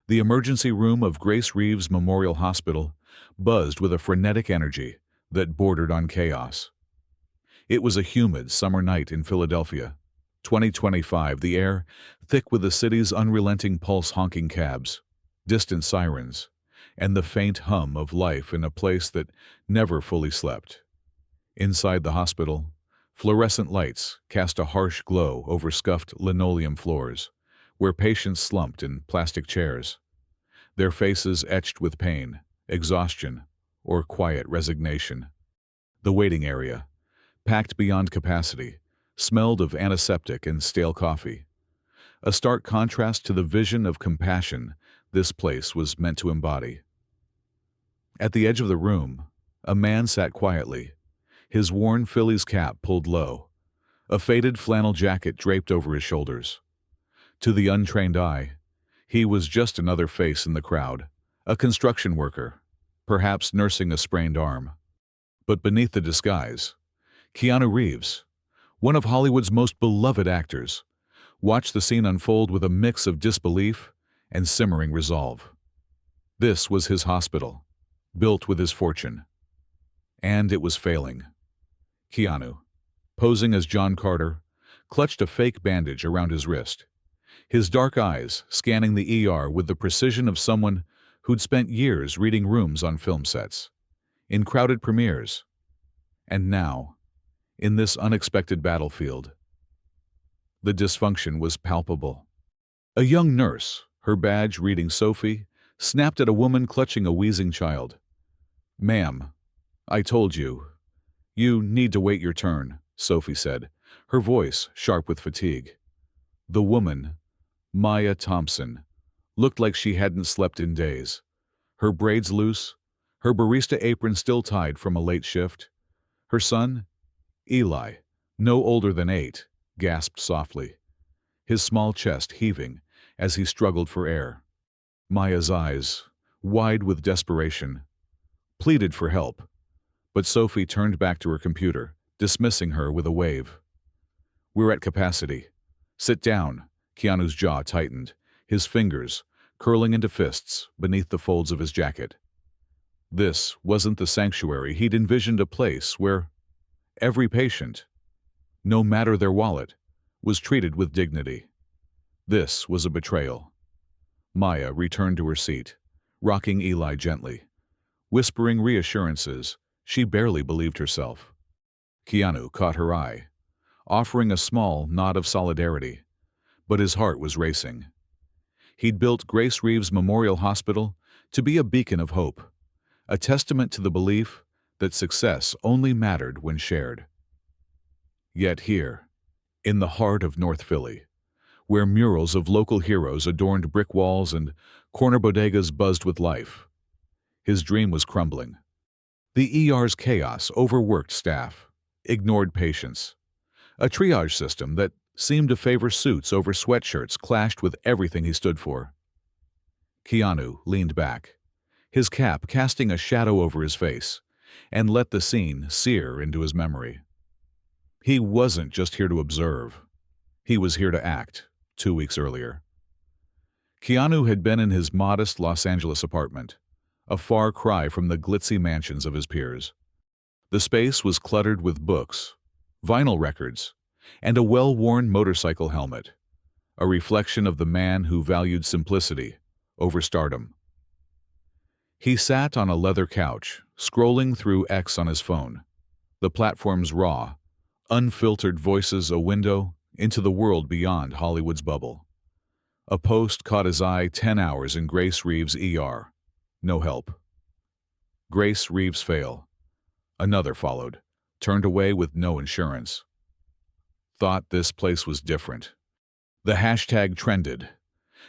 The emergency room of Grace Reeves Memorial Hospital buzzed with a frenetic energy that bordered on chaos. It was a humid summer night in Philadelphia, 2025, the air thick with the city's unrelenting pulse, honking cabs, distant sirens, and the faint hum of life in a place that never fully slept. Inside the hospital, fluorescent lights cast a harsh glow over scuffed linoleum floors, where patients slumped in plastic chairs, their faces etched with pain, exhaustion, or quiet resignation. The waiting area, packed beyond capacity, smelled of antiseptic and stale coffee, a stark contrast to the vision of compassion this place was meant to embody. At the edge of the room, a man sat quietly, his worn Phillies cap pulled low, a faded flannel jacket draped over his shoulders. To the untrained eye, he was just another face in the crowd, a construction worker, perhaps nursing a sprained arm. But beneath the disguise, Keanu Reeves, one of Hollywood's most beloved actors, watched the scene unfold with a mix of disbelief and simmering resolve. This was his hospital, built with his fortune. And it was failing. Keanu, posing as John Carter, clutched a fake bandage around his wrist, his dark eyes scanning the ER with the precision of someone who'd spent years reading rooms on film sets, in crowded premieres, and now, in this unexpected battlefield. The dysfunction was palpable. A young nurse, her badge reading Sophie, snapped at a woman clutching a wheezing child. "Ma'am, I told you. You need to wait your turn," Sophie said, her voice sharp with fatigue. The woman, Maya Thompson, looked like she hadn't slept in days. Her braids loose, her barista apron still tied from a late shift. Her son, Eli, no older than 8, gasped softly, his small chest heaving as he struggled for air. Maya's eyes, wide with desperation, pleaded for help, but Sophie turned back to her computer, dismissing her with a wave. "We're at capacity. Sit down." Keanu's jaw tightened, his fingers curling into fists beneath the folds of his jacket. This wasn't the sanctuary he'd envisioned, a place where every patient, no matter their wallet, was treated with dignity. This was a betrayal. Maya returned to her seat, rocking Eli gently, whispering reassurances she barely believed herself. Keanu caught her eye, offering a small nod of solidarity, but his heart was racing. He'd built Grace Reeves Memorial Hospital to be a beacon of hope, a testament to the belief that success only mattered when shared. Yet here, in the heart of North Philly, where murals of local heroes adorned brick walls and corner bodegas buzzed with life, his dream was crumbling. The ER's chaos, overworked staff, ignored patients, a triage system that seemed to favor suits over sweatshirts clashed with everything he stood for. Keanu leaned back, his cap casting a shadow over his face, and let the scene sear into his memory. He wasn't just here to observe. He was here to act, 2 weeks earlier. Keanu had been in his modest Los Angeles apartment, a far cry from the glitzy mansions of his peers. The space was cluttered with books, vinyl records, and a well-worn motorcycle helmet, a reflection of the man who valued simplicity over stardom. He sat on a leather couch, scrolling through X on his phone, the platform's raw, unfiltered voices a window into the world beyond Hollywood's bubble. A post caught his eye: 10 hours in Grace Reeves ER. No help. Grace Reeves fail. Another followed, turned away with no insurance. Thought this place was different. The hashtag trended,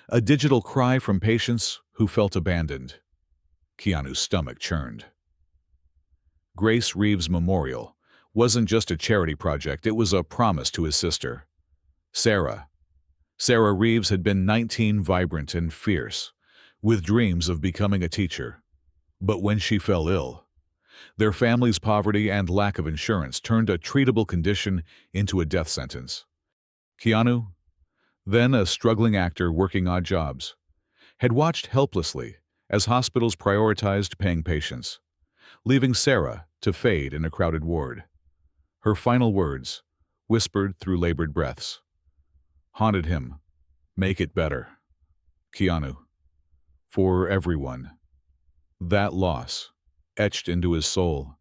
a digital cry from patients who felt abandoned. Keanu's stomach churned. Grace Reeves Memorial wasn't just a charity project, it was a promise to his sister, Sarah. Sarah Reeves had been 19, vibrant and fierce, with dreams of becoming a teacher. But when she fell ill, their family's poverty and lack of insurance turned a treatable condition into a death sentence. Keanu, then a struggling actor working odd jobs, had watched helplessly as hospitals prioritized paying patients, leaving Sarah to fade in a crowded ward. Her final words, whispered through labored breaths, haunted him. Make it better, Keanu. For everyone. That loss, etched into his soul,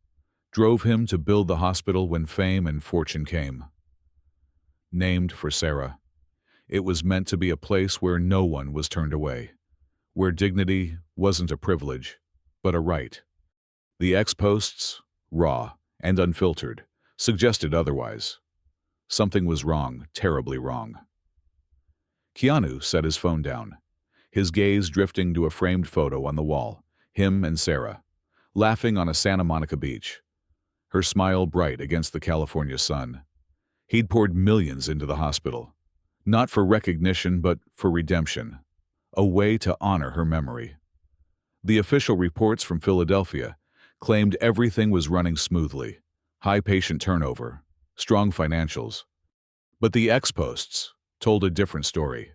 drove him to build the hospital when fame and fortune came. Named for Sarah, it was meant to be a place where no one was turned away, where dignity wasn't a privilege, but a right. The ex-posts, raw and unfiltered, suggested otherwise. Something was wrong, terribly wrong. Keanu set his phone down, his gaze drifting to a framed photo on the wall, him and Sarah, laughing on a Santa Monica beach, her smile bright against the California sun. He'd poured millions into the hospital, not for recognition but for redemption, a way to honor her memory. The official reports from Philadelphia claimed everything was running smoothly, high patient turnover, strong financials. But the ex-posts told a different story,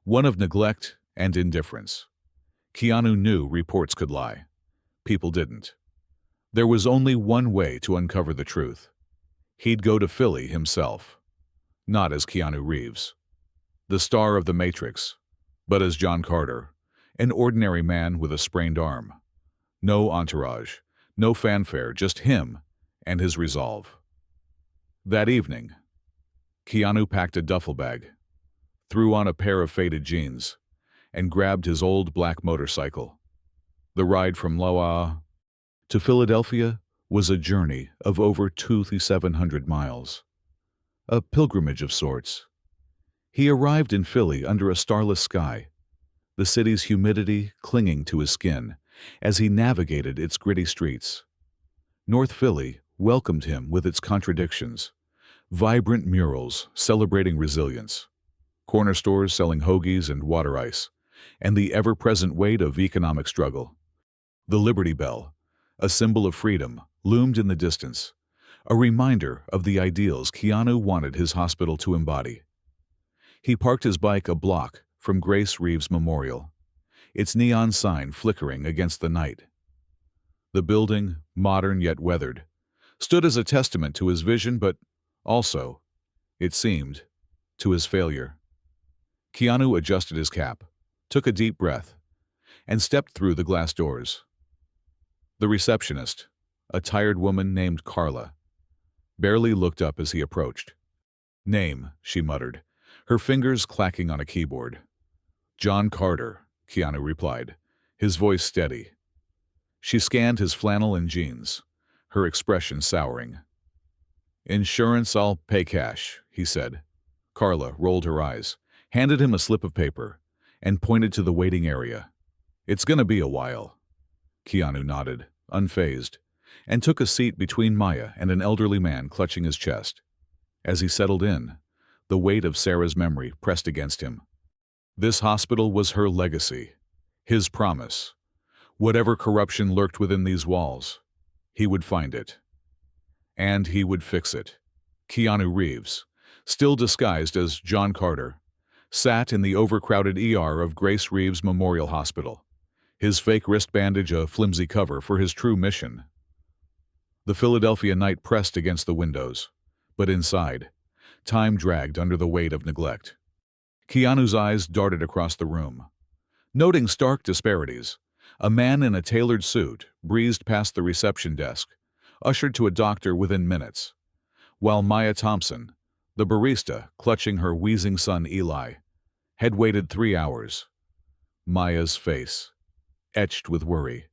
one of neglect and indifference. Keanu knew reports could lie. People didn't. There was only one way to uncover the truth. He'd go to Philly himself, not as Keanu Reeves, the star of The Matrix, but as John Carter, an ordinary man with a sprained arm. No entourage, no fanfare, just him and his resolve. That evening, Keanu packed a duffel bag, threw on a pair of faded jeans, and grabbed his old black motorcycle. The ride from Loa to Philadelphia was a journey of over 2,700 miles, a pilgrimage of sorts. He arrived in Philly under a starless sky, the city's humidity clinging to his skin as he navigated its gritty streets. North Philly welcomed him with its contradictions, vibrant murals celebrating resilience, corner stores selling hoagies and water ice, and the ever-present weight of economic struggle. The Liberty Bell, a symbol of freedom, loomed in the distance, a reminder of the ideals Keanu wanted his hospital to embody. He parked his bike a block from Grace Reeves Memorial, its neon sign flickering against the night. The building, modern yet weathered, stood as a testament to his vision, but also, it seemed, to his failure. Keanu adjusted his cap, took a deep breath, and stepped through the glass doors. The receptionist, a tired woman named Carla, barely looked up as he approached. "Name," she muttered, her fingers clacking on a keyboard. "John Carter," Keanu replied, his voice steady. She scanned his flannel and jeans, her expression souring. "Insurance, I'll pay cash," he said. Carla rolled her eyes, handed him a slip of paper, and pointed to the waiting area. "It's gonna be a while." Keanu nodded, unfazed, and took a seat between Maya and an elderly man clutching his chest. As he settled in, the weight of Sarah's memory pressed against him. This hospital was her legacy, his promise. Whatever corruption lurked within these walls, he would find it. And he would fix it. Keanu Reeves, still disguised as John Carter, sat in the overcrowded ER of Grace Reeves Memorial Hospital, his fake wrist bandage a flimsy cover for his true mission. The Philadelphia night pressed against the windows, but inside, time dragged under the weight of neglect. Keanu's eyes darted across the room. Noting stark disparities, a man in a tailored suit breezed past the reception desk, ushered to a doctor within minutes, while Maya Thompson, the barista clutching her wheezing son Eli, had waited 3 hours. Maya's face, etched with worry,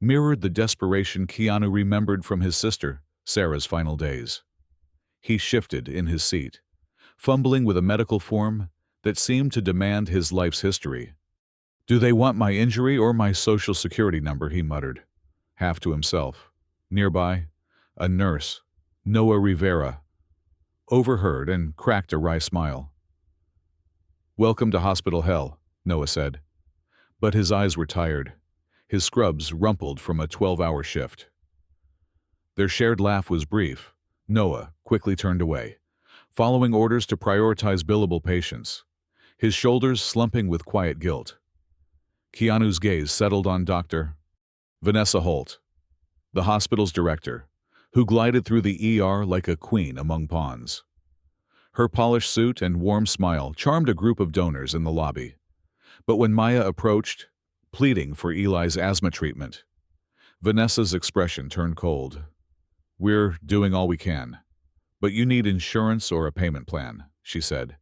mirrored the desperation Keanu remembered from his sister, Sarah's final days. He shifted in his seat, fumbling with a medical form that seemed to demand his life's history. "Do they want my injury or my social security number?" he muttered, half to himself. Nearby, a nurse, Noah Rivera, overheard and cracked a wry smile. "Welcome to hospital hell," Noah said. But his eyes were tired, his scrubs rumpled from a 12-hour shift. Their shared laugh was brief. Noah quickly turned away, following orders to prioritize billable patients, his shoulders slumping with quiet guilt. Keanu's gaze settled on Dr. Vanessa Holt, the hospital's director, who glided through the ER like a queen among pawns. Her polished suit and warm smile charmed a group of donors in the lobby. But when Maya approached, pleading for Eli's asthma treatment, Vanessa's expression turned cold. "We're doing all we can, but you need insurance or a payment plan," she said,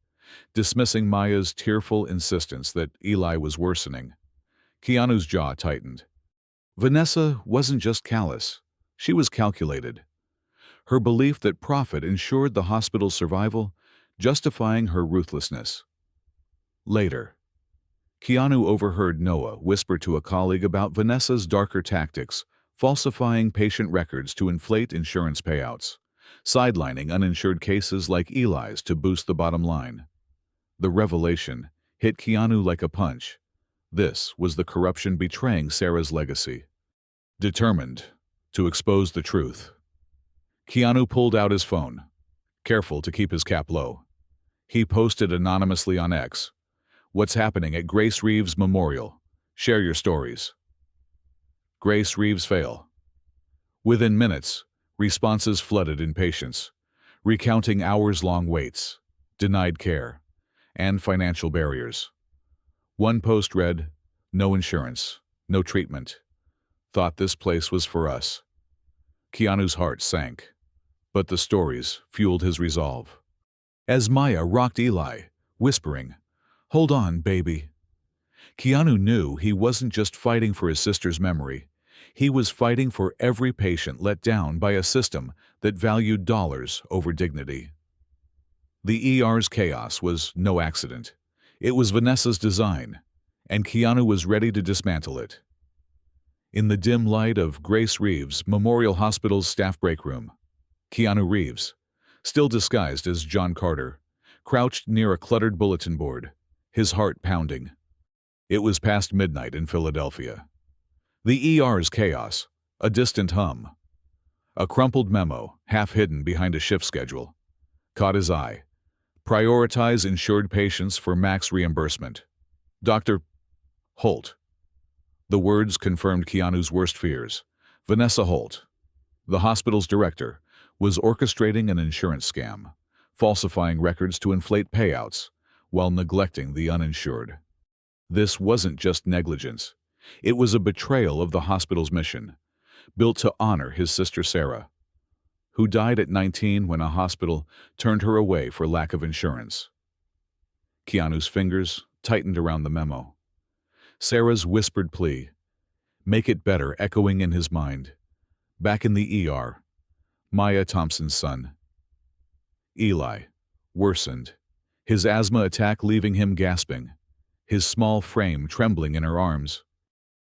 dismissing Maya's tearful insistence that Eli was worsening. Keanu's jaw tightened. Vanessa wasn't just callous, she was calculated. Her belief that profit ensured the hospital's survival, justifying her ruthlessness. Later, Keanu overheard Noah whisper to a colleague about Vanessa's darker tactics, falsifying patient records to inflate insurance payouts, sidelining uninsured cases like Eli's to boost the bottom line. The revelation hit Keanu like a punch. This was the corruption betraying Sarah's legacy. Determined to expose the truth, Keanu pulled out his phone, careful to keep his cap low. He posted anonymously on X, "What's happening at Grace Reeves Memorial? Share your stories." Grace Reeves fail. Within minutes, responses flooded in patients, recounting hours-long waits, denied care, and financial barriers. One post read, "No insurance, no treatment. Thought this place was for us." Keanu's heart sank, but the stories fueled his resolve. As Maya rocked Eli, whispering, "Hold on, baby," Keanu knew he wasn't just fighting for his sister's memory. He was fighting for every patient let down by a system that valued dollars over dignity. The ER's chaos was no accident. It was Vanessa's design, and Keanu was ready to dismantle it. In the dim light of Grace Reeves Memorial Hospital's staff break room, Keanu Reeves, still disguised as John Carter, crouched near a cluttered bulletin board, his heart pounding. It was past midnight in Philadelphia. The ER's chaos, a distant hum. A crumpled memo, half hidden behind a shift schedule, caught his eye. Prioritize insured patients for max reimbursement. Dr. Holt. The words confirmed Keanu's worst fears. Vanessa Holt, the hospital's director, was orchestrating an insurance scam, falsifying records to inflate payouts, while neglecting the uninsured. This wasn't just negligence. It was a betrayal of the hospital's mission, built to honor his sister Sarah, who died at 19 when a hospital turned her away for lack of insurance. Keanu's fingers tightened around the memo. Sarah's whispered plea, "Make it better," echoing in his mind. Back in the ER, Maya Thompson's son, Eli, worsened, his asthma attack leaving him gasping, his small frame trembling in her arms.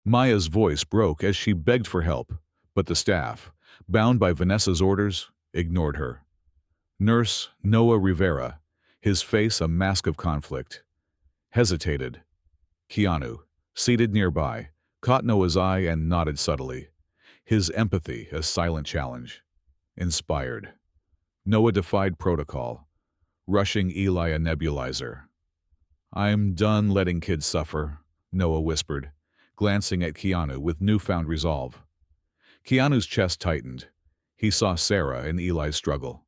Maya's voice broke as she begged for help, but the staff, bound by Vanessa's orders, ignored her. Nurse Noah Rivera, his face a mask of conflict, hesitated. Keanu, seated nearby, caught Noah's eye and nodded subtly, his empathy a silent challenge. Inspired, Noah defied protocol, rushing Eli a nebulizer. "I'm done letting kids suffer," Noah whispered, glancing at Keanu with newfound resolve. Keanu's chest tightened. He saw Sarah and Eli's struggle.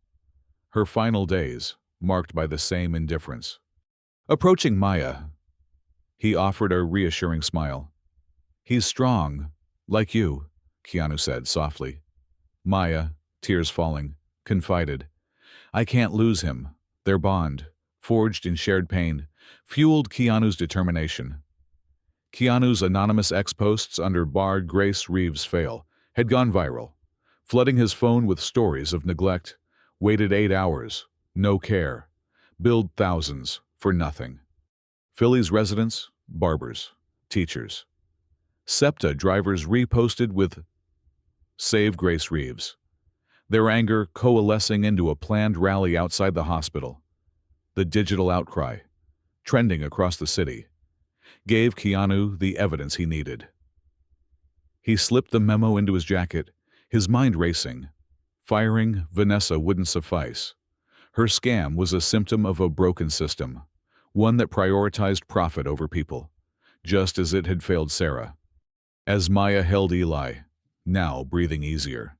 Her final days, marked by the same indifference. Approaching Maya, he offered a reassuring smile. "He's strong, like you," Keanu said softly. Maya, tears falling, confided, "I can't lose him." Their bond, forged in shared pain, fueled Keanu's determination. Keanu's anonymous X-posts under barred Grace Reeves' fail had gone viral, flooding his phone with stories of neglect, waited 8 hours, no care, billed thousands for nothing. Philly's residents, barbers, teachers, SEPTA drivers reposted with "Save Grace Reeves," their anger coalescing into a planned rally outside the hospital. The digital outcry, trending across the city, gave Keanu the evidence he needed. He slipped the memo into his jacket, his mind racing. Firing Vanessa wouldn't suffice. Her scam was a symptom of a broken system, one that prioritized profit over people. just as it had failed Sarah. As Maya held Eli, now breathing easier,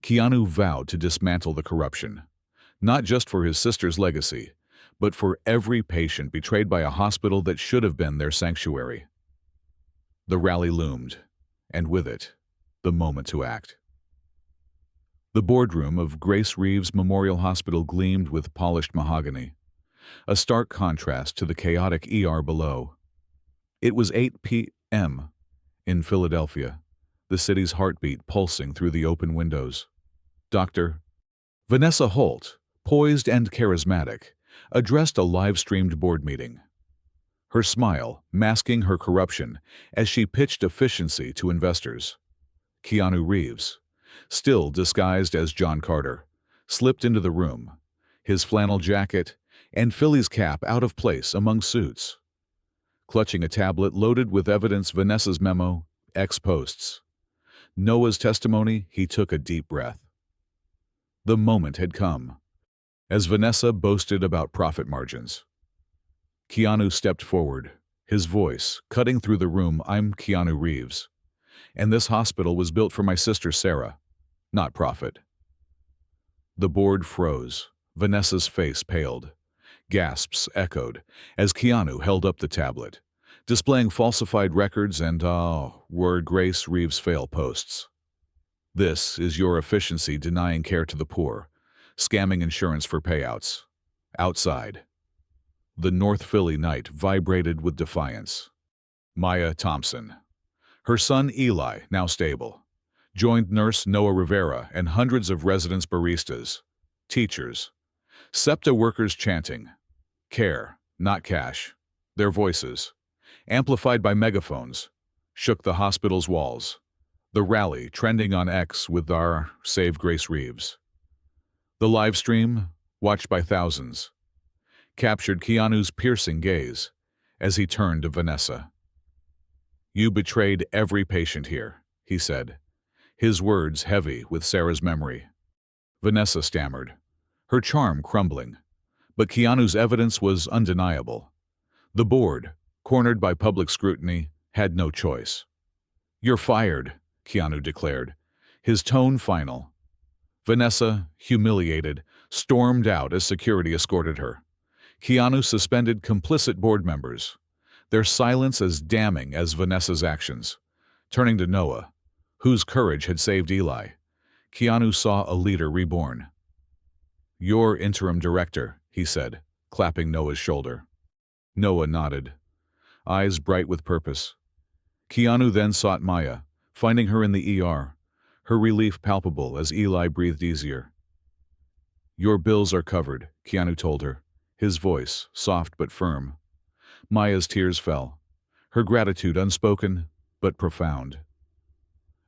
Keanu vowed to dismantle the corruption, not just for his sister's legacy, but for every patient betrayed by a hospital that should have been their sanctuary. The rally loomed, and with it, the moment to act. The boardroom of Grace Reeves Memorial Hospital gleamed with polished mahogany, a stark contrast to the chaotic ER below. It was 8 p.m. in Philadelphia, the city's heartbeat pulsing through the open windows. Dr. Vanessa Holt, poised and charismatic, addressed a live-streamed board meeting, her smile masking her corruption as she pitched efficiency to investors. Keanu Reeves, still disguised as John Carter, slipped into the room, his flannel jacket and Philly's cap out of place among suits. Clutching a tablet loaded with evidence, Vanessa's memo, ex-posts, Noah's testimony, he took a deep breath. The moment had come, as Vanessa boasted about profit margins. Keanu stepped forward, his voice cutting through the room. "I'm Keanu Reeves, and this hospital was built for my sister Sarah, not profit." The board froze. Vanessa's face paled. Gasps echoed as Keanu held up the tablet, displaying falsified records and, word Grace Reeves fail posts. "This is your efficiency denying care to the poor, scamming insurance for payouts." Outside, the North Philly night vibrated with defiance. Maya Thompson, her son Eli, now stable, joined nurse Noah Rivera and hundreds of residents, baristas, teachers, SEPTA workers chanting, "Care, not cash." Their voices, amplified by megaphones, shook the hospital's walls. The rally trending on X with our Save Grace Reeves. The live stream, watched by thousands, captured Keanu's piercing gaze as he turned to Vanessa. "You betrayed every patient here," he said, his words heavy with Sarah's memory. Vanessa stammered, her charm crumbling, but Keanu's evidence was undeniable. The board, cornered by public scrutiny, had no choice. "You're fired," Keanu declared, his tone final. Vanessa, humiliated, stormed out as security escorted her. Keanu suspended complicit board members, their silence as damning as Vanessa's actions. Turning to Noah, whose courage had saved Eli, Keanu saw a leader reborn. "You're interim director," he said, clapping Noah's shoulder. Noah nodded, eyes bright with purpose. Keanu then sought Maya, finding her in the ER, her relief palpable as Eli breathed easier. "Your bills are covered," Keanu told her, his voice soft but firm. Maya's tears fell, her gratitude unspoken but profound.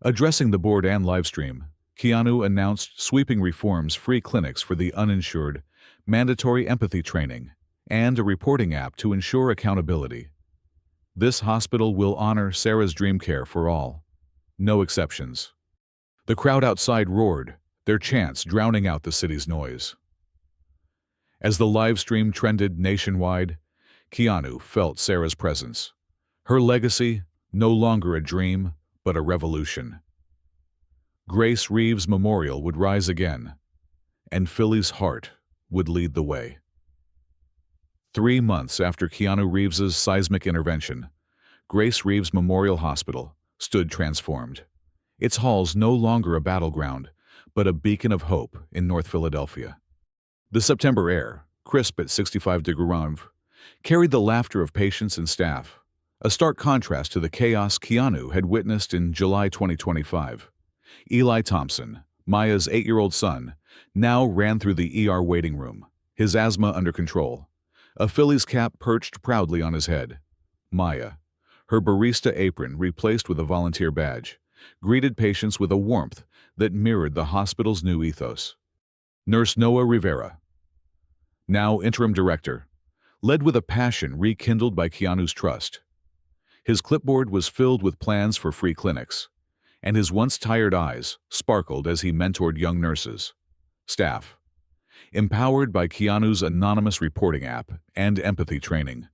Addressing the board and livestream, Keanu announced sweeping reforms: free clinics for the uninsured, mandatory empathy training, and a reporting app to ensure accountability. "This hospital will honor Sarah's dream care for all. No exceptions." The crowd outside roared, their chants drowning out the city's noise. As the live stream trended nationwide, Keanu felt Sarah's presence. Her legacy, no longer a dream, but a revolution. Grace Reeves Memorial would rise again, and Philly's heart would lead the way. 3 months after Keanu Reeves's seismic intervention, Grace Reeves Memorial Hospital stood transformed. Its halls no longer a battleground, but a beacon of hope in North Philadelphia. The September air, crisp at 65°, carried the laughter of patients and staff, a stark contrast to the chaos Keanu had witnessed in July 2025. Eli Thompson, Maya's 8-year-old son, now ran through the ER waiting room, his asthma under control, a Phillies cap perched proudly on his head. Maya, her barista apron replaced with a volunteer badge, greeted patients with a warmth that mirrored the hospital's new ethos. Nurse Noah Rivera, now interim director, led with a passion rekindled by Keanu's trust. His clipboard was filled with plans for free clinics, and his once tired eyes sparkled as he mentored young nurses. Staff, empowered by Keanu's anonymous reporting app and empathy training,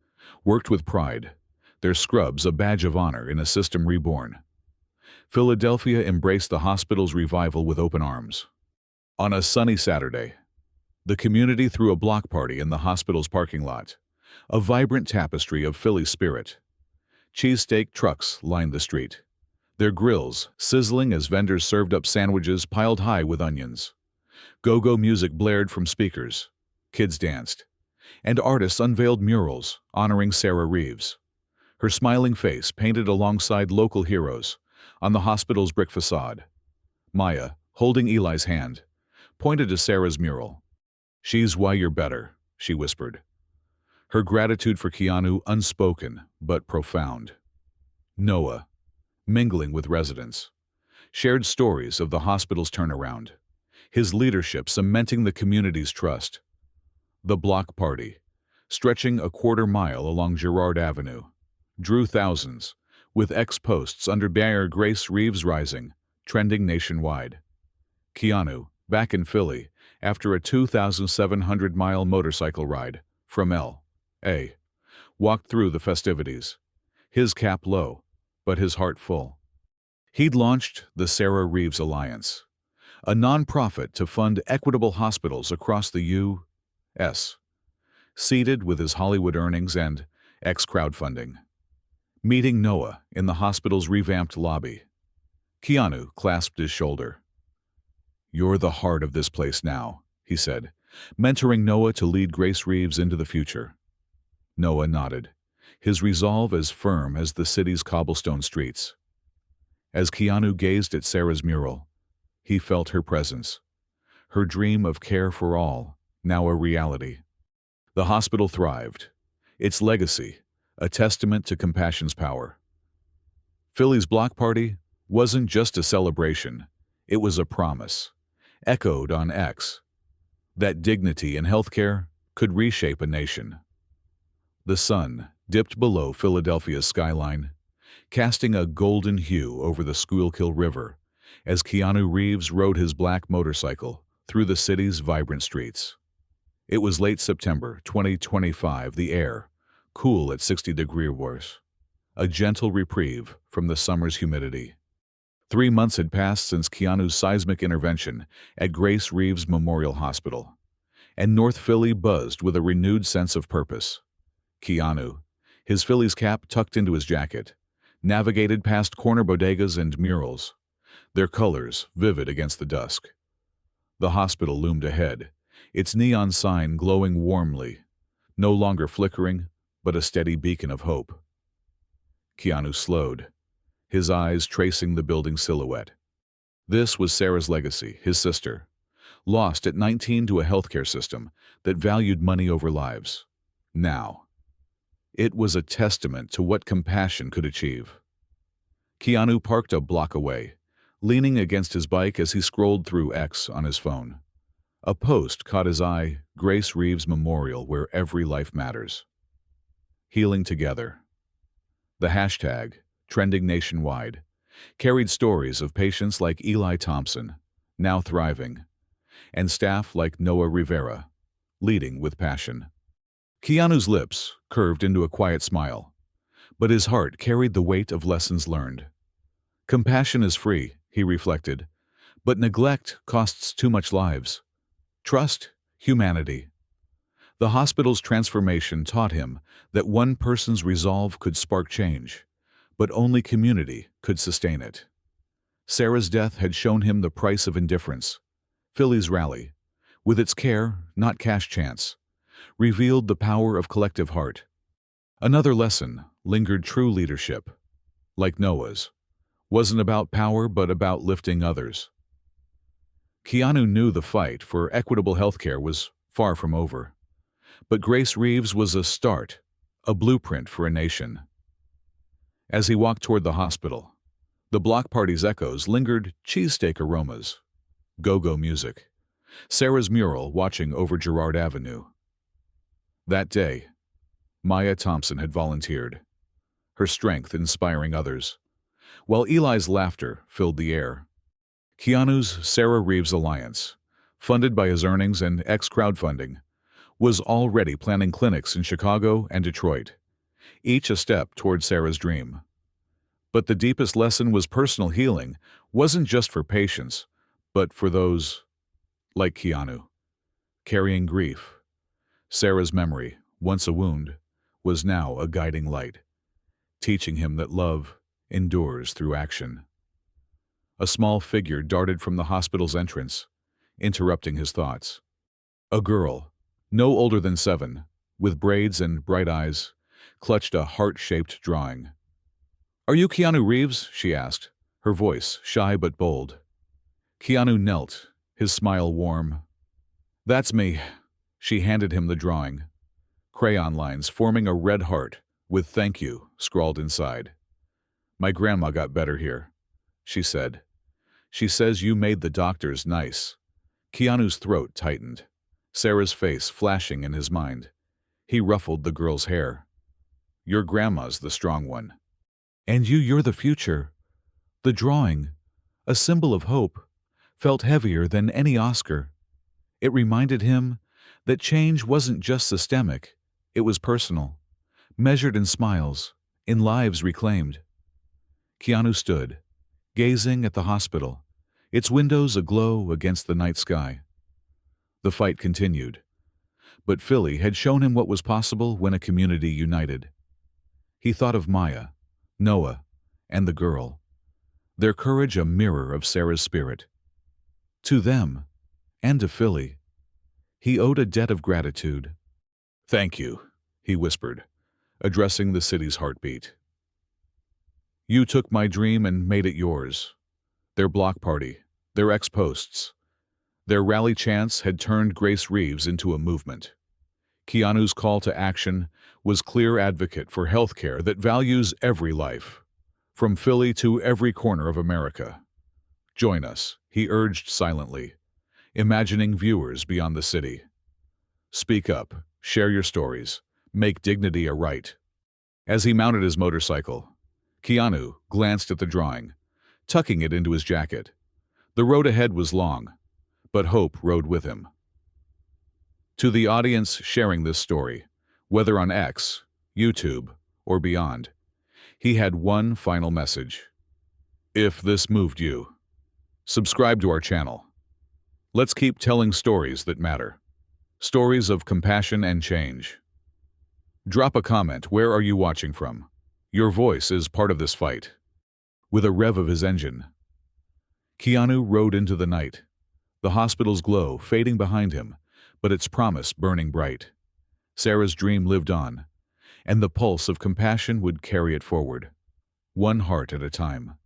worked with pride, their scrubs a badge of honor in a system reborn. Philadelphia embraced the hospital's revival with open arms. On a sunny Saturday, the community threw a block party in the hospital's parking lot, a vibrant tapestry of Philly spirit. Cheesesteak trucks lined the street, their grills sizzling as vendors served up sandwiches piled high with onions. Go-go music blared from speakers, kids danced, and artists unveiled murals honoring Sarah Reeves. Her smiling face painted alongside local heroes on the hospital's brick facade. Maya, holding Eli's hand, pointed to Sarah's mural. "She's why you're better," she whispered. Her gratitude for Keanu unspoken but profound. Noah, mingling with residents, shared stories of the hospital's turnaround, his leadership cementing the community's trust. The block party, stretching a quarter-mile along Girard Avenue, drew thousands, with ex-posts under banner "Grace Reeves Rising" trending nationwide. Keanu, back in Philly after a 2,700-mile motorcycle ride from L.A., walked through the festivities, his cap low, but his heart full. He'd launched the Sarah Reeves Alliance, a nonprofit to fund equitable hospitals across the U.S., seeded with his Hollywood earnings and ex-crowdfunding. Meeting Noah in the hospital's revamped lobby, Keanu clasped his shoulder. "You're the heart of this place now," he said, mentoring Noah to lead Grace Reeves into the future. Noah nodded, his resolve as firm as the city's cobblestone streets. As Keanu gazed at Sarah's mural, he felt her presence, her dream of care for all, now a reality. The hospital thrived, its legacy a testament to compassion's power. Philly's block party wasn't just a celebration, it was a promise, echoed on X, that dignity in healthcare could reshape a nation. The sun dipped below Philadelphia's skyline, casting a golden hue over the Schuylkill River as Keanu Reeves rode his black motorcycle through the city's vibrant streets. It was late September 2025, the air cool at 60 degrees, a gentle reprieve from the summer's humidity. 3 months had passed since Keanu's seismic intervention at Grace Reeves Memorial Hospital, and North Philly buzzed with a renewed sense of purpose. Keanu, his Phillies cap tucked into his jacket, navigated past corner bodegas and murals, their colors vivid against the dusk. The hospital loomed ahead, its neon sign glowing warmly, no longer flickering, but a steady beacon of hope. Keanu slowed, his eyes tracing the building's silhouette. This was Sarah's legacy, his sister, lost at 19 to a healthcare system that valued money over lives. Now, it was a testament to what compassion could achieve. Keanu parked a block away, leaning against his bike as he scrolled through X on his phone. A post caught his eye, Grace Reeves Memorial, where every life matters. Healing together. The hashtag, trending nationwide, carried stories of patients like Eli Thompson, now thriving, and staff like Noah Rivera, leading with passion. Keanu's lips curved into a quiet smile, but his heart carried the weight of lessons learned. Compassion is free, he reflected, but neglect costs too much lives. Trust, humanity. The hospital's transformation taught him that one person's resolve could spark change, but only community could sustain it. Sarah's death had shown him the price of indifference. Philly's rally, with its care, not cash chance, revealed the power of collective heart. Another lesson lingered: true leadership, like Noah's, wasn't about power but about lifting others. Keanu knew the fight for equitable healthcare was far from over. But Grace Reeves was a start, a blueprint for a nation. As he walked toward the hospital, the block party's echoes lingered: cheesesteak aromas, go-go music, Sarah's mural watching over Girard Avenue. That day, Maya Thompson had volunteered, her strength inspiring others, while Eli's laughter filled the air. Keanu's Sarah Reeves Alliance, funded by his earnings and ex-crowdfunding, was already planning clinics in Chicago and Detroit, each a step toward Sarah's dream. But the deepest lesson was personal healing wasn't just for patients, but for those like Keanu, carrying grief. Sarah's memory, once a wound, was now a guiding light, teaching him that love endures through action. A small figure darted from the hospital's entrance, interrupting his thoughts. A girl, no older than 7, with braids and bright eyes, clutched a heart-shaped drawing. "Are you Keanu Reeves?" she asked, her voice shy but bold. Keanu knelt, his smile warm. "That's me." She handed him the drawing, crayon lines forming a red heart with "thank you" scrawled inside. "My grandma got better here," she said. "She says you made the doctors nice." Keanu's throat tightened, Sarah's face flashing in his mind. He ruffled the girl's hair. "Your grandma's the strong one. And you're the future." The drawing, a symbol of hope, felt heavier than any Oscar. It reminded him that change wasn't just systemic, it was personal, measured in smiles, in lives reclaimed. Keanu stood, gazing at the hospital, its windows aglow against the night sky. The fight continued, but Philly had shown him what was possible when a community united. He thought of Maya, Noah, and the girl, their courage a mirror of Sarah's spirit. To them, and to Philly, he owed a debt of gratitude. "Thank you," he whispered, addressing the city's heartbeat. "You took my dream and made it yours." Their block party, their ex-posts, their rally chants had turned Grace Reeves into a movement. Keanu's call to action was clear advocate for healthcare that values every life, from Philly to every corner of America. "Join us," he urged silently, imagining viewers beyond the city. "Speak up, share your stories, make dignity a right." As he mounted his motorcycle, Keanu glanced at the drawing, tucking it into his jacket. The road ahead was long, but hope rode with him. To the audience sharing this story, whether on X, YouTube, or beyond, he had one final message. If this moved you, subscribe to our channel. Let's keep telling stories that matter. Stories of compassion and change. Drop a comment. Where are you watching from? Your voice is part of this fight. With a rev of his engine, Keanu rode into the night, the hospital's glow fading behind him, but its promise burning bright. Sarah's dream lived on, and the pulse of compassion would carry it forward, one heart at a time.